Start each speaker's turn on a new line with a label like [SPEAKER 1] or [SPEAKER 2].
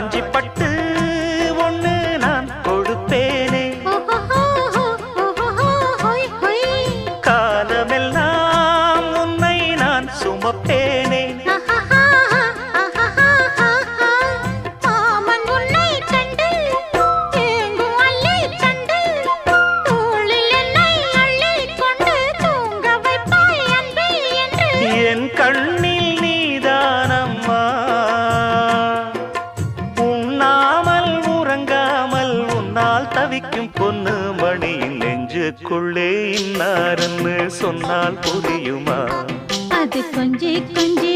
[SPEAKER 1] காஞ்சி பட்டு ஒண்ணு நான் கொடுப்பேனே, காலமெல்லாம் உன்னை நான் சுமப்பேனே. என் கண்ணில் நீதானம்மா, உண்ணாமல் உறங்காமல் உன்னால் தவிக்கும் பொண்ணு மணியின் நெஞ்சுக்குள்ளே இன்னாருன்னு சொன்னால் புரியுமா?
[SPEAKER 2] அது கொஞ்சி கொஞ்சி